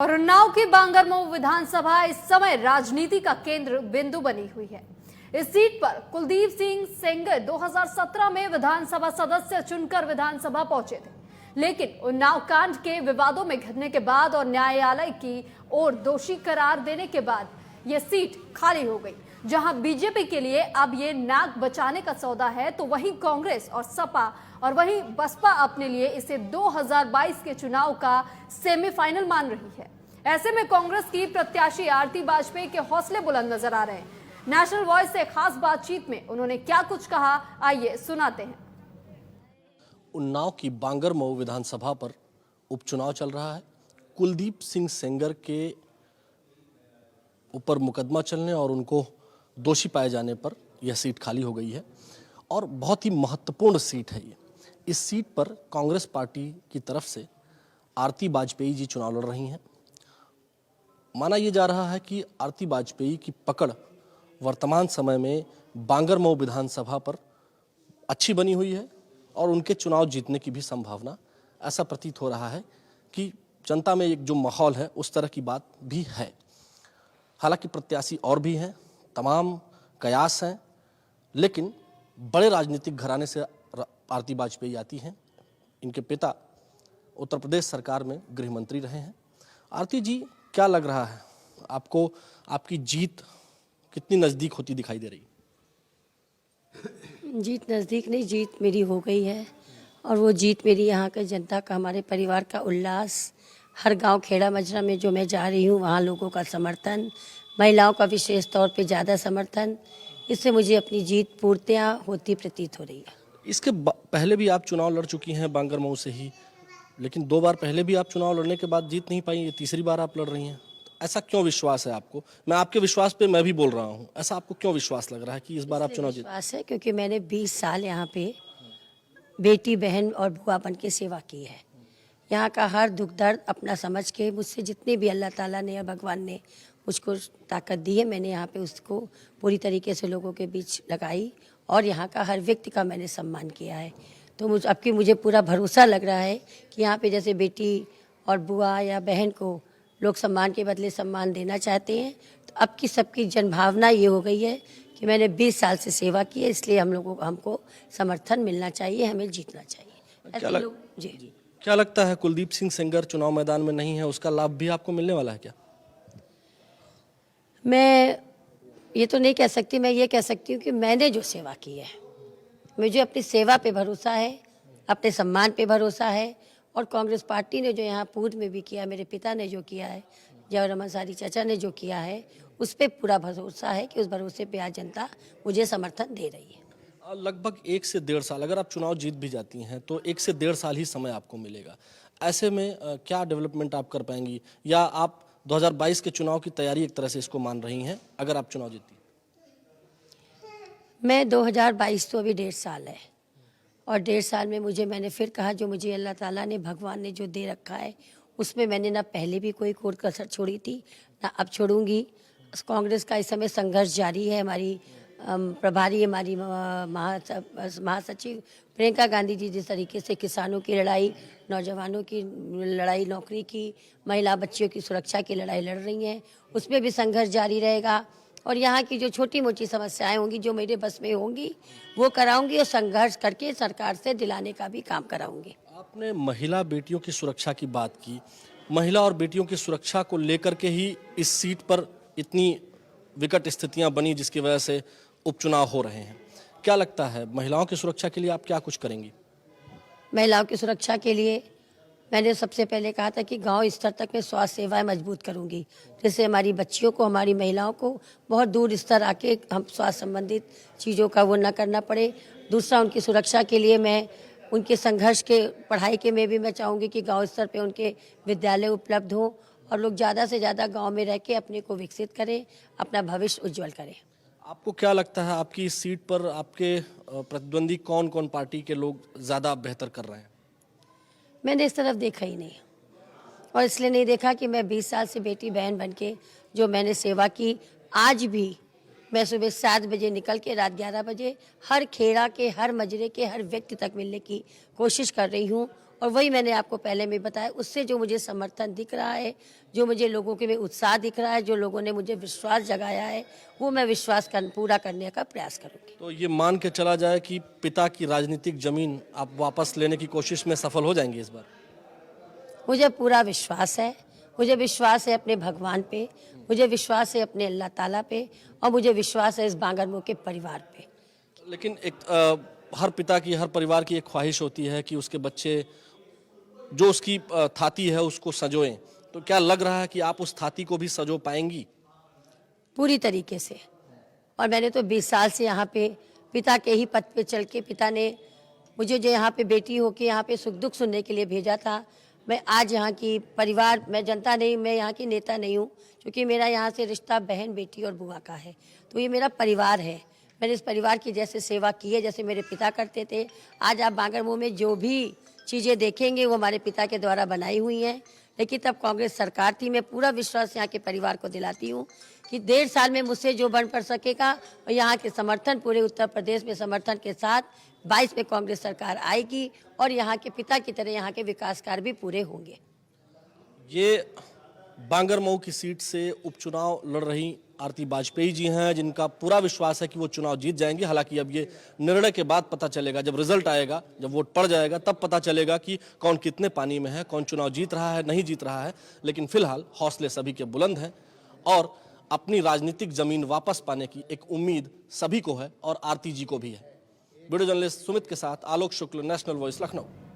और उन्नाव की बांगरमऊ विधानसभा इस समय राजनीति का केंद्र बिंदु बनी हुई है। इस सीट पर कुलदीप सिंह सेंगर 2017 में विधानसभा सदस्य चुनकर विधानसभा पहुंचे थे, लेकिन उन्नाव कांड के विवादों में घिरने के बाद और न्यायालय की ओर दोषी करार देने के बाद यह सीट खाली हो गई। जहां बीजेपी के लिए अब ये नाक बचाने का सौदा है, तो वहीं कांग्रेस और सपा और वहीं बसपा अपने लिए इसे 2022 के चुनाव का सेमीफाइनल मान रही है। ऐसे में कांग्रेस की प्रत्याशी आरती वाजपेयी के हौसले बुलंद नजर आ रहे हैं। नेशनल वॉइस से खास बातचीत में उन्होंने क्या कुछ कहा, आइए सुनाते हैं। उन्नाव की बांगरमऊ विधानसभा पर उपचुनाव चल रहा है। कुलदीप सिंह सेंगर के ऊपर मुकदमा चलने और उनको दोषी पाए जाने पर यह सीट खाली हो गई है और बहुत ही महत्वपूर्ण सीट है ये। इस सीट पर कांग्रेस पार्टी की तरफ से आरती वाजपेयी जी चुनाव लड़ रही हैं। माना यह जा रहा है कि आरती वाजपेयी की पकड़ वर्तमान समय में बांगरमऊ विधानसभा पर अच्छी बनी हुई है और उनके चुनाव जीतने की भी संभावना, ऐसा प्रतीत हो रहा है कि जनता में एक जो माहौल है उस तरह की बात भी है। हालांकि प्रत्याशी और भी हैं, तमाम कयास हैं, लेकिन बड़े राजनीतिक घराने से आरती वाजपेयी आती हैं। इनके पिता उत्तर प्रदेश सरकार में गृह मंत्री रहे हैं। आरती जी, क्या लग रहा है आपको, आपकी जीत कितनी नज़दीक होती दिखाई दे रही? जीत नज़दीक नहीं, जीत मेरी हो गई है और वो जीत मेरी यहाँ के जनता का, हमारे परिवार का उल्लास, हर गांव खेड़ा मजरा में जो मैं जा रही हूँ वहाँ लोगों का समर्थन, महिलाओं का विशेष तौर पे ज़्यादा समर्थन, इससे मुझे अपनी जीत पूर्णतया होती प्रतीत हो रही है। इसके पहले भी आप चुनाव लड़ चुकी हैं बांगरमऊ से ही, लेकिन 2 बार पहले भी आप चुनाव लड़ने के बाद जीत नहीं पाई, ये तीसरी बार आप लड़ रही हैं। तो ऐसा क्यों विश्वास है आपको? मैं आपके विश्वास पे मैं भी बोल रहा हूँ, ऐसा आपको क्यों विश्वास लग रहा है कि इस बार आप चुनाव जीत? विश्वास है क्योंकि मैंने 20 साल यहाँ पे बेटी बहन और बुआ बन के सेवा की है। यहाँ का हर दुख दर्द अपना समझ के मुझसे जितने भी अल्लाह ताला ने या भगवान ने मुझको ताकत दी है, मैंने यहाँ पे उसको पूरी तरीके से लोगों के बीच लगाई और यहाँ का हर व्यक्ति का मैंने सम्मान किया है। तो मुझे पूरा भरोसा लग रहा है कि यहाँ पे जैसे बेटी और बुआ या बहन को लोग सम्मान के बदले सम्मान देना चाहते हैं, तो अब की सबकी जनभावना ये हो गई है कि मैंने 20 साल से सेवा की है, इसलिए हमको समर्थन मिलना चाहिए, हमें जीतना चाहिए। क्या लगता है कुलदीप सिंह सेंगर चुनाव मैदान में नहीं है, उसका लाभ भी आपको मिलने वाला है क्या? मैं ये तो नहीं कह सकती, मैं ये कह सकती हूँ कि मैंने जो सेवा की है, मुझे अपनी सेवा पे भरोसा है, अपने सम्मान पे भरोसा है और कांग्रेस पार्टी ने जो यहाँ पूर्व में भी किया, मेरे पिता ने जो किया है, जवाहर अंसारी चाचा ने जो किया है, उस पर पूरा भरोसा है कि उस भरोसे पे आज जनता मुझे समर्थन दे रही है। लगभग 1 से 1.5 साल, अगर आप चुनाव जीत भी जाती हैं तो 1 से 1.5 साल ही समय आपको मिलेगा। ऐसे में क्या डेवलपमेंट आप कर पाएंगी, या आप 2022 के चुनाव की तैयारी एक तरह से इसको मान रही हैं अगर आप चुनाव जीती? मैं 2022 तो अभी 1.5 साल है और 1.5 साल में मैंने फिर कहा, जो मुझे अल्लाह ताला ने, भगवान ने जो दे रखा है उसमें मैंने ना पहले भी कोई कोर कसर छोड़ी थी ना अब छोड़ूंगी। कांग्रेस का इस समय संघर्ष जारी है। हमारी प्रभारी, हमारी महासचिव प्रियंका गांधी जी जिस तरीके से किसानों की लड़ाई, नौजवानों की लड़ाई, नौकरी की, महिला बच्चियों की सुरक्षा की लड़ाई लड़ रही हैं, उसमें भी संघर्ष जारी रहेगा और यहाँ की जो छोटी मोटी समस्याएं होंगी, जो मेरे बस में होंगी, वो कराऊंगी और संघर्ष करके सरकार से दिलाने का भी काम कराऊंगी। आपने महिला बेटियों की सुरक्षा की बात की। महिला और बेटियों की सुरक्षा को लेकर के ही इस सीट पर इतनी विकट स्थितियां बनी जिसकी वजह से उपचुनाव हो रहे हैं। क्या लगता है महिलाओं की सुरक्षा के लिए आप क्या कुछ करेंगी? महिलाओं की सुरक्षा के लिए मैंने सबसे पहले कहा था कि गांव स्तर तक मैं स्वास्थ्य सेवाएं मजबूत करूंगी, जिससे हमारी बच्चियों को, हमारी महिलाओं को बहुत दूर स्तर आके हम स्वास्थ्य संबंधित चीज़ों का वो न करना पड़े। दूसरा, उनकी सुरक्षा के लिए मैं उनके संघर्ष के पढ़ाई के में भी मैं चाहूँगी कि गाँव स्तर पर उनके विद्यालय उपलब्ध हों और लोग ज़्यादा से ज़्यादा गाँव में रह के अपने को विकसित करें, अपना भविष्य उज्ज्वल करें। आपको क्या लगता है आपकी इस सीट पर आपके प्रतिद्वंदी कौन कौन पार्टी के लोग ज़्यादा बेहतर कर रहे हैं? मैंने इस तरफ देखा ही नहीं और इसलिए नहीं देखा कि मैं 20 साल से बेटी बहन बन के जो मैंने सेवा की, आज भी मैं सुबह 7 बजे निकल के रात 11 बजे हर खेड़ा के, हर मजरे के, हर व्यक्ति तक मिलने की कोशिश कर रही हूँ और वही मैंने आपको पहले में बताया, उससे जो मुझे समर्थन दिख रहा है, जो मुझे लोगों के में उत्साह दिख रहा है, जो लोगों ने मुझे विश्वास जगाया है, वो मैं विश्वास पूरा करने का प्रयास करूँगी। तो ये मान के चला जाए कि पिता की राजनीतिक जमीन आप वापस लेने की कोशिश में सफल हो जाएंगे इस बार? मुझे पूरा विश्वास है, मुझे विश्वास है अपने भगवान पे, मुझे विश्वास है अपने अल्लाह ताला पे, और मुझे विश्वास है इस बांगरमऊ के परिवार पे। लेकिन हर पिता की, हर परिवार की एक ख्वाहिश होती है कि उसके बच्चे जो उसकी थाती है उसको संजोएं। तो क्या लग रहा है कि आप उस थाती को भी संजो पाएंगी? पूरी तरीके से। और मैंने तो 20 साल से यहाँ पे पिता के ही पद पे चल के, पिता ने मुझे जो यहाँ पे बेटी होके यहाँ पे सुख दुख सुनने के लिए भेजा था, मैं आज यहाँ की परिवार, मैं जनता नहीं, मैं यहाँ की नेता नहीं हूँ, क्योंकि मेरा यहाँ से रिश्ता बहन, बेटी और बुआ का है। तो ये मेरा परिवार है। मैंने इस परिवार की जैसे सेवा की है, जैसे मेरे पिता करते थे। आज आप बांगरमऊ में जो भी चीज़ें देखेंगे वो हमारे पिता के द्वारा बनाई हुई हैं। लेकिन तब कांग्रेस सरकार थी। मैं पूरा विश्वास यहाँ के परिवार को दिलाती हूँ कि 1.5 साल में मुझसे जो बन पड़ सकेगा, और यहाँ के समर्थन, पूरे उत्तर प्रदेश में समर्थन के साथ 22 में कांग्रेस सरकार आएगी, और यहाँ के पिता की तरह यहाँ के विकास कार्य भी पूरे होंगे। ये बांगरमऊ की सीट से उपचुनाव लड़ रही आरती वाजपेयी जी हैं, जिनका पूरा विश्वास है कि वो चुनाव जीत जाएंगे। हालांकि अब ये निर्णय के बाद पता चलेगा, जब रिजल्ट आएगा, जब वोट पड़ जाएगा, तब पता चलेगा कि कौन कितने पानी में है, कौन चुनाव जीत रहा है, नहीं जीत रहा है। लेकिन फिलहाल हौसले सभी के बुलंद हैं और अपनी राजनीतिक जमीन वापस पाने की एक उम्मीद सभी को है और आरती जी को भी है। वीडियो जर्नलिस्ट सुमित के साथ आलोक शुक्ल, नेशनल वॉइस, लखनऊ।